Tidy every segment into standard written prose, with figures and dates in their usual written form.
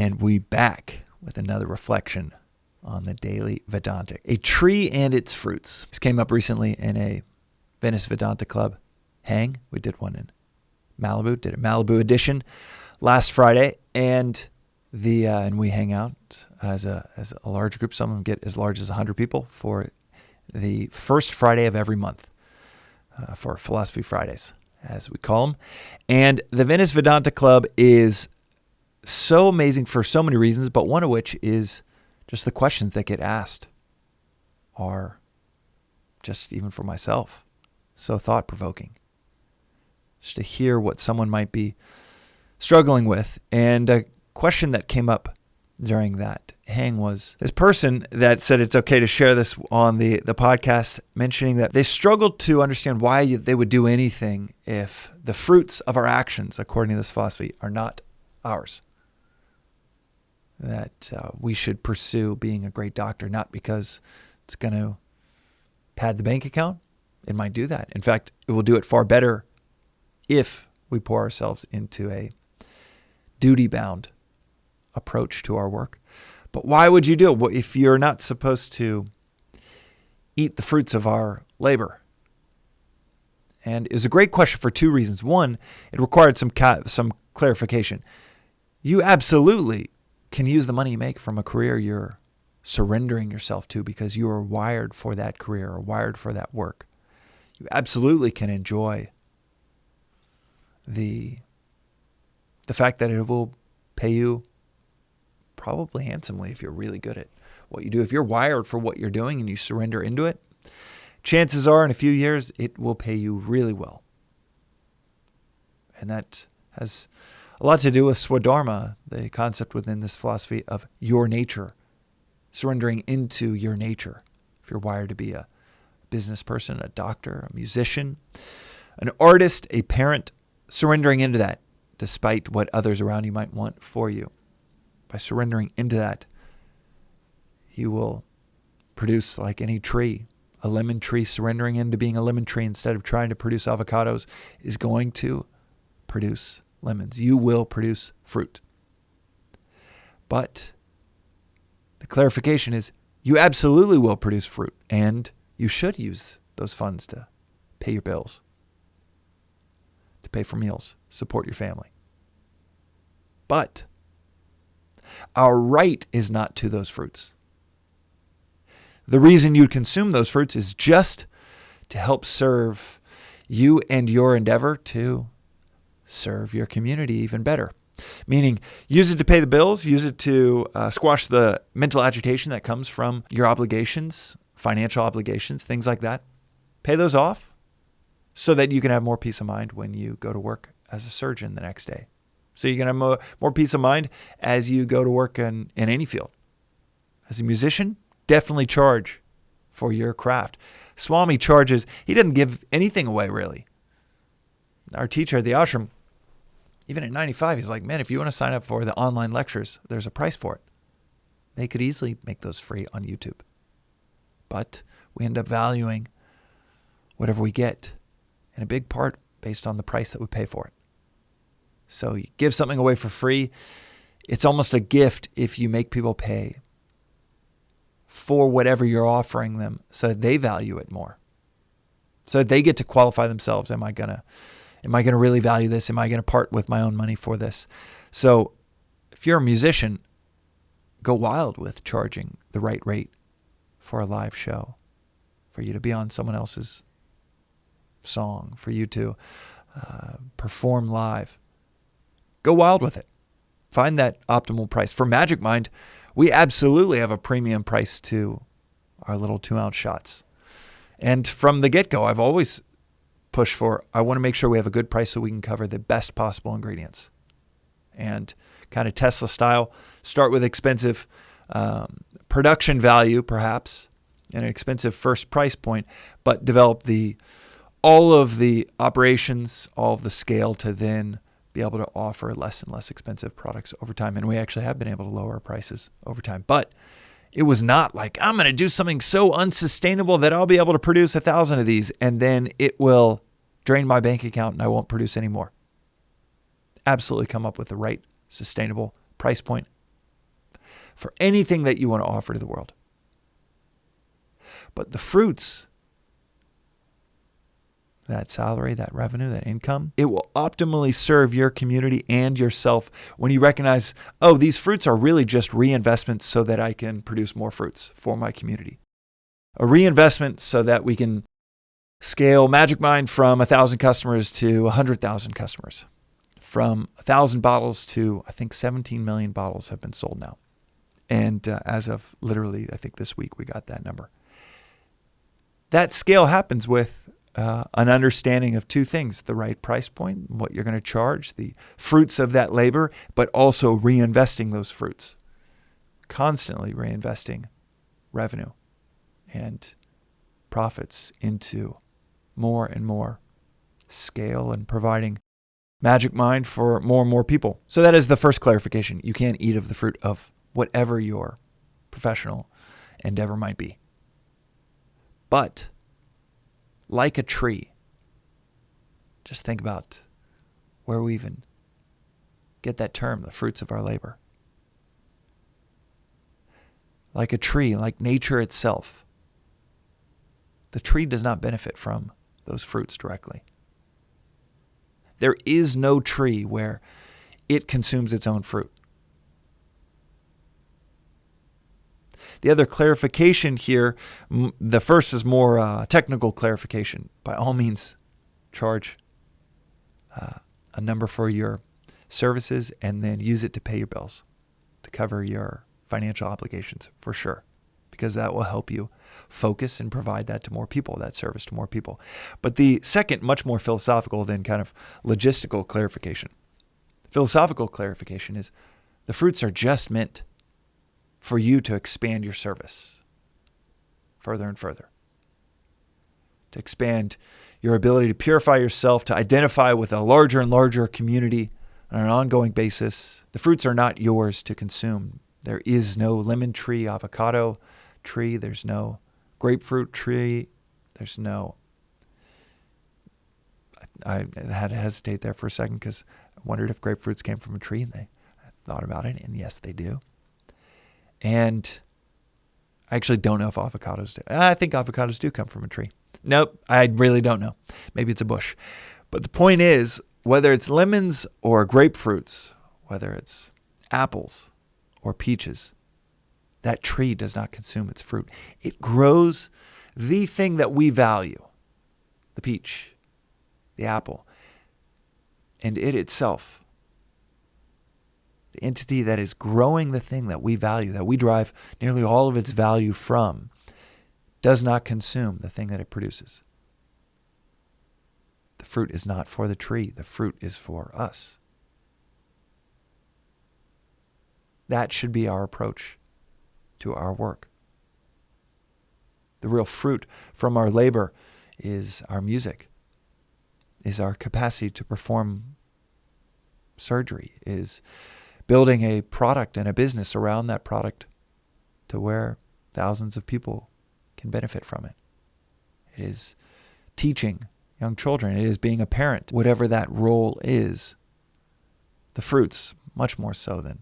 And we back with another reflection on the Daily Vedantic. A tree and its fruits. This came up recently in a Venice Vedanta Club hang. We did one in Malibu, did a Malibu edition last Friday, and we hang out as a large group. Some of them get as large as 100 people for the first Friday of every month, for Philosophy Fridays, as we call them. And the Venice Vedanta Club is so amazing for so many reasons, but one of which is just the questions that get asked are just, even for myself, so thought-provoking. Just to hear what someone might be struggling with. And a question that came up during that hang was this person that said it's okay to share this on the podcast, mentioning that they struggled to understand why they would do anything if the fruits of our actions, according to this philosophy, are not ours. That we should pursue being a great doctor, not because it's going to pad the bank account. It might do that. In fact, it will do it far better if we pour ourselves into a duty-bound approach to our work. But why would you do it if you're not supposed to eat the fruits of our labor? And it was a great question for two reasons. One, it required some clarification. You absolutely can use the money you make from a career you're surrendering yourself to because you are wired for that career or wired for that work. You absolutely can enjoy the fact that it will pay you probably handsomely if you're really good at what you do. If you're wired for what you're doing and you surrender into it, chances are in a few years it will pay you really well. And that has a lot to do with swadharma, the concept within this philosophy of your nature, surrendering into your nature. If you're wired to be a business person, a doctor, a musician, an artist, a parent, surrendering into that despite what others around you might want for you. By surrendering into that, you will produce like any tree. A lemon tree surrendering into being a lemon tree instead of trying to produce avocados is going to produce lemons. You will produce fruit. But the clarification is you absolutely will produce fruit, and you should use those funds to pay your bills, to pay for meals, support your family. But our right is not to those fruits. The reason you consume those fruits is just to help serve you and your endeavor to serve your community even better. Meaning, use it to pay the bills, use it to squash the mental agitation that comes from your obligations, financial obligations, things like that. Pay those off so that you can have more peace of mind when you go to work as a surgeon the next day. So you can have more peace of mind as you go to work in any field. As a musician, definitely charge for your craft. Swami charges, he doesn't give anything away really. Our teacher at the ashram, even at 95, he's like, man, if you want to sign up for the online lectures, there's a price for it. They could easily make those free on YouTube. But we end up valuing whatever we get, in a big part based on the price that we pay for it. So you give something away for free, it's almost a gift if you make people pay for whatever you're offering them so that they value it more. So that they get to qualify themselves. Am I going to really value this? Am I going to part with my own money for this? So if you're a musician, go wild with charging the right rate for a live show, for you to be on someone else's song, for you to perform live. Go wild with it. Find that optimal price. For Magic Mind, we absolutely have a premium price to our little 2-ounce shots. And from the get-go, I've always pushed for, I want to make sure we have a good price so we can cover the best possible ingredients. And kind of Tesla style, start with expensive production value, perhaps, and an expensive first price point, but develop all of the operations, all of the scale to then be able to offer less and less expensive products over time. And we actually have been able to lower our prices over time. But it was not like, I'm going to do something so unsustainable that I'll be able to produce 1,000 of these and then it will drain my bank account and I won't produce any more. Absolutely come up with the right sustainable price point for anything that you want to offer to the world. But the fruits, that salary, that revenue, that income, it will optimally serve your community and yourself when you recognize, oh, these fruits are really just reinvestments so that I can produce more fruits for my community. A reinvestment so that we can scale Magic Mind from 1,000 customers to 100,000 customers. From 1,000 bottles to, I think, 17 million bottles have been sold now. And as of literally, I think this week, we got that number. That scale happens with an understanding of two things: the right price point, what you're going to charge, the fruits of that labor, but also reinvesting those fruits, constantly reinvesting revenue and profits into more and more scale and providing Magic Mind for more and more people. So that is the first clarification. You can't eat of the fruit of whatever your professional endeavor might be. But like a tree, just think about where we even get that term, the fruits of our labor. Like a tree, like nature itself, the tree does not benefit from those fruits directly. There is no tree where it consumes its own fruit. The other clarification here, the first is more technical clarification. By all means, charge a number for your services and then use it to pay your bills, to cover your financial obligations, for sure, because that will help you focus and provide that to more people, that service to more people. But the second, much more philosophical than kind of logistical clarification, philosophical clarification is the fruits are just meant for you to expand your service further and further, to expand your ability to purify yourself, to identify with a larger and larger community on an ongoing basis. The fruits are not yours to consume. There is no lemon tree, avocado tree. There's no grapefruit tree. There's no... I had to hesitate there for a second because I wondered if grapefruits came from a tree, and I thought about it, and yes, they do. And I actually don't know if avocados do. I think avocados do come from a tree. Nope, I really don't know. Maybe it's a bush. But the point is, whether it's lemons or grapefruits, whether it's apples or peaches, that tree does not consume its fruit. It grows the thing that we value, the peach, the apple, and it itself, the entity that is growing the thing that we value, that we derive nearly all of its value from, does not consume the thing that it produces. The fruit is not for the tree. The fruit is for us. That should be our approach to our work. The real fruit from our labor is our music, is our capacity to perform surgery, is building a product and a business around that product to where thousands of people can benefit from it. It is teaching young children. It is being a parent. Whatever that role is, the fruits, much more so than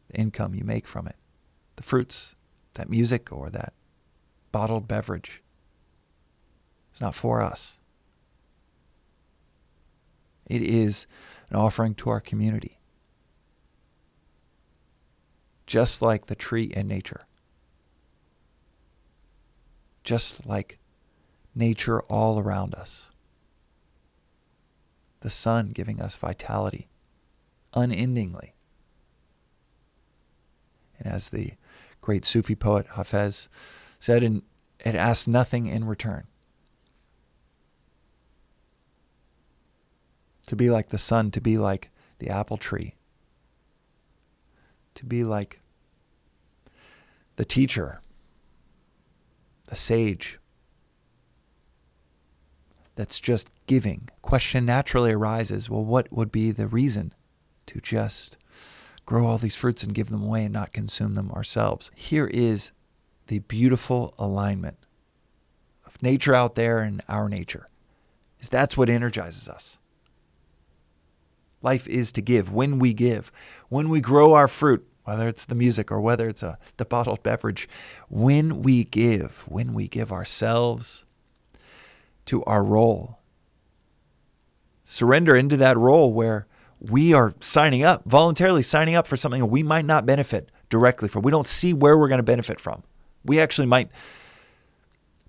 the income you make from it. The fruits, that music or that bottled beverage, is not for us. It is an offering to our community. Just like the tree in nature. Just like nature all around us. The sun giving us vitality unendingly. And as the great Sufi poet Hafez said, and it asks nothing in return. To be like the sun, to be like the apple tree, to be like the teacher, the sage, that's just giving. Question naturally arises, well, what would be the reason to just grow all these fruits and give them away and not consume them ourselves? Here is the beautiful alignment of nature out there and our nature. That's what energizes us. Life is to give. When we grow our fruit, whether it's the music or whether it's the bottled beverage. When we give ourselves to our role, surrender into that role where we are voluntarily signing up for something we might not benefit directly from. We don't see where we're going to benefit from. We actually might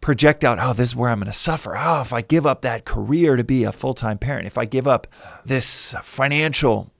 project out, this is where I'm going to suffer. If I give up that career to be a full-time parent, if I give up this financial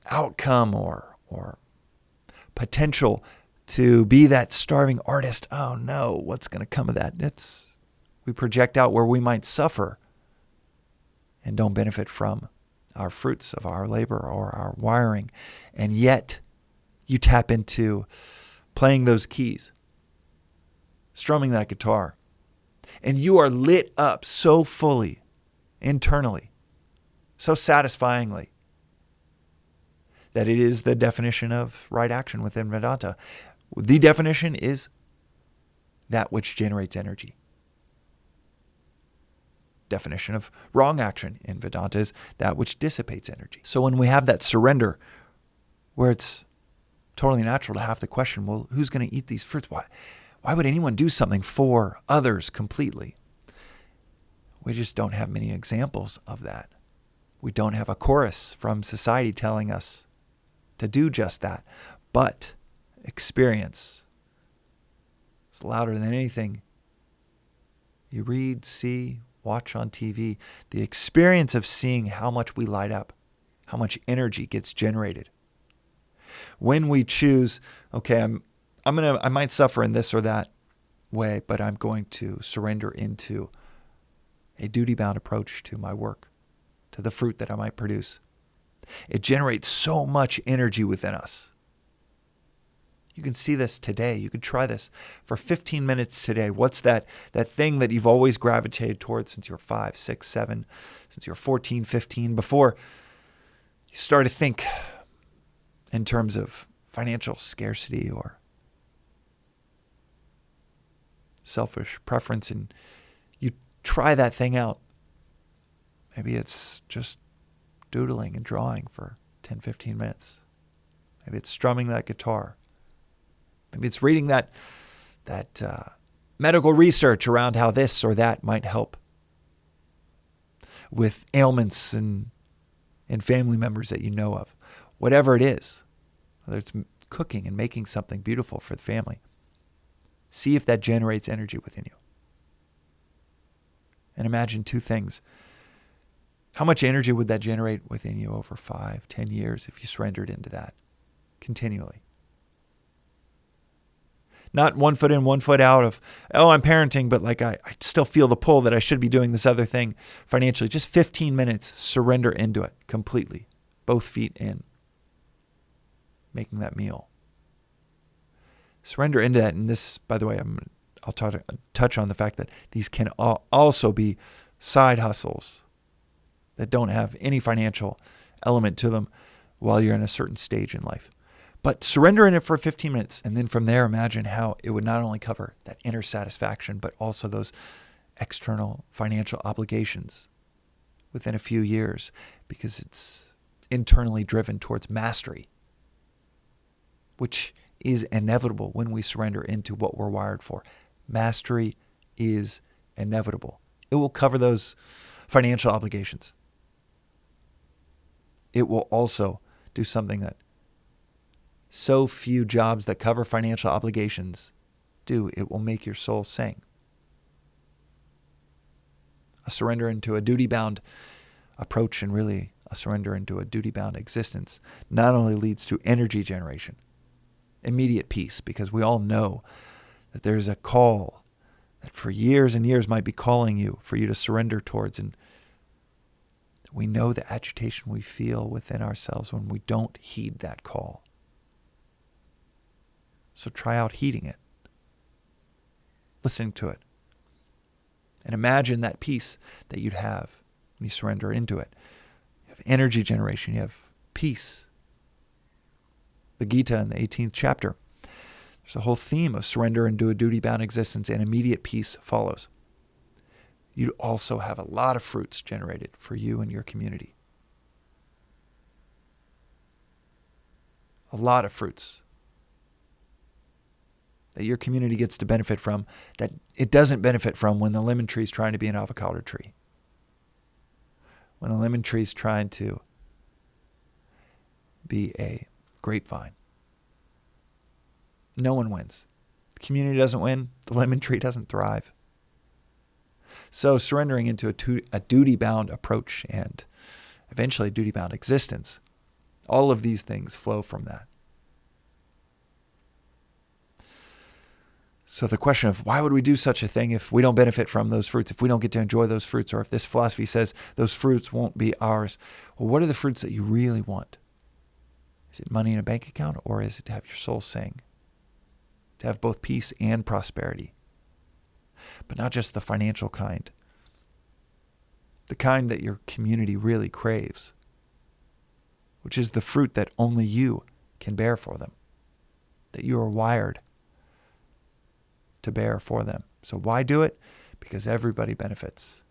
outcome or potential to be that starving artist, oh no, what's going to come of that? We project out where we might suffer and don't benefit from our fruits of our labor or our wiring. And yet you tap into playing those keys, strumming that guitar, and you are lit up so fully, internally, so satisfyingly, that it is the definition of right action within Vedanta. The definition is that which generates energy. Definition of wrong action in Vedanta is that which dissipates energy. So when we have that surrender, where it's totally natural to have the question, well, who's going to eat these fruits? Why would anyone do something for others completely? We just don't have many examples of that. We don't have a chorus from society telling us to do just that. But experience is louder than anything you read, see, watch on TV. The experience of seeing how much we light up, how much energy gets generated. When we choose, okay, I might suffer in this or that way, but I'm going to surrender into a duty-bound approach to my work, to the fruit that I might produce. It generates so much energy within us. You can see this today. You could try this for 15 minutes today. What's that thing that you've always gravitated towards since you were 5, 6, 7, since you were 14, 15, before you start to think in terms of financial scarcity or selfish preference, and you try that thing out. Maybe it's just doodling and drawing for 10, 15 minutes. Maybe it's strumming that guitar. Maybe it's reading that medical research around how this or that might help with ailments and family members that you know of. Whatever it is, whether it's cooking and making something beautiful for the family, see if that generates energy within you. And imagine two things. How much energy would that generate within you over 5, 10 years if you surrendered into that continually? Not 1 foot in, 1 foot out of, I'm parenting, but I still feel the pull that I should be doing this other thing financially. Just 15 minutes, surrender into it completely. Both feet in. Making that meal. Surrender into that. And this, by the way, I'll touch on the fact that these can also be side hustles that don't have any financial element to them while you're in a certain stage in life. But surrender in it for 15 minutes. And then from there, imagine how it would not only cover that inner satisfaction, but also those external financial obligations within a few years, because it's internally driven towards mastery, which is inevitable when we surrender into what we're wired for. Mastery is inevitable. It will cover those financial obligations. It will also do something that so few jobs that cover financial obligations do. It will make your soul sing. A surrender into a duty-bound approach, and really a surrender into a duty-bound existence, not only leads to energy generation, immediate peace, because we all know that there's a call that for years and years might be calling you for you to surrender towards. And we know the agitation we feel within ourselves when we don't heed that call. So try out heeding it, listening to it, and imagine that peace that you'd have when you surrender into it. You have energy generation, you have peace. The Gita in the 18th chapter, there's a whole theme of surrender into a duty-bound existence, and immediate peace follows. You'd also have a lot of fruits generated for you and your community. a lot of fruits that your community gets to benefit from that it doesn't benefit from when the lemon tree is trying to be an avocado tree. When the lemon tree is trying to be a grapevine. No one wins. The community doesn't win. The lemon tree doesn't thrive. So surrendering into a duty-bound approach and eventually duty-bound existence, all of these things flow from that. So the question of why would we do such a thing if we don't benefit from those fruits, if we don't get to enjoy those fruits, or if this philosophy says those fruits won't be ours? Well, what are the fruits that you really want? Is it money in a bank account, or is it to have your soul sing? To have both peace and prosperity. But not just the financial kind. The kind that your community really craves. Which is the fruit that only you can bear for them. That you are wired to bear for them. So why do it? Because everybody benefits.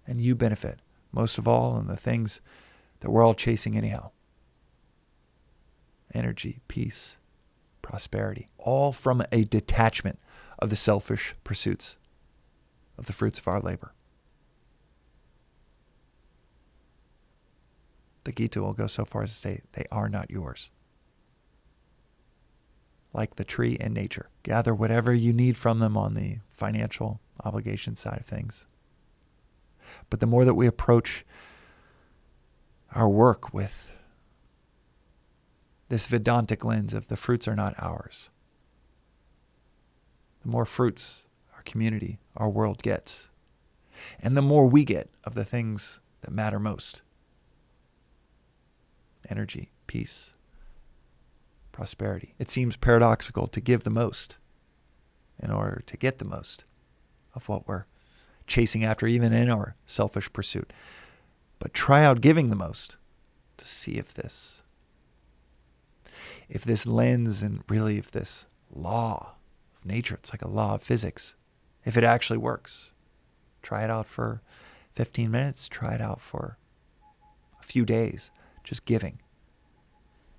And you benefit most of all in the things that we're all chasing anyhow. Energy, peace, prosperity. All from a detachment of the selfish pursuits of the fruits of our labor. The Gita will go so far as to say, they are not yours. Like the tree and nature. Gather whatever you need from them on the financial obligation side of things. But the more that we approach our work with this Vedantic lens of the fruits are not ours, the more fruits our community, our world gets. And the more we get of the things that matter most. Energy, peace, prosperity. It seems paradoxical to give the most in order to get the most of what we're chasing after, even in our selfish pursuit. But try out giving the most to see if this lens and really if this law of nature, it's like a law of physics, if it actually works. Try it out for 15 minutes. Try it out for a few days. Just giving.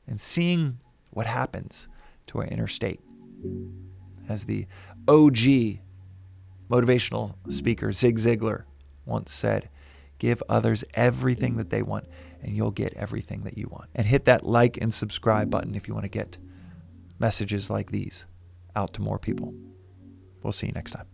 And seeing what happens to our inner state. As the OG motivational speaker Zig Ziglar once said, give others everything that they want and you'll get everything that you want. And hit that like and subscribe button if you want to get messages like these out to more people. We'll see you next time.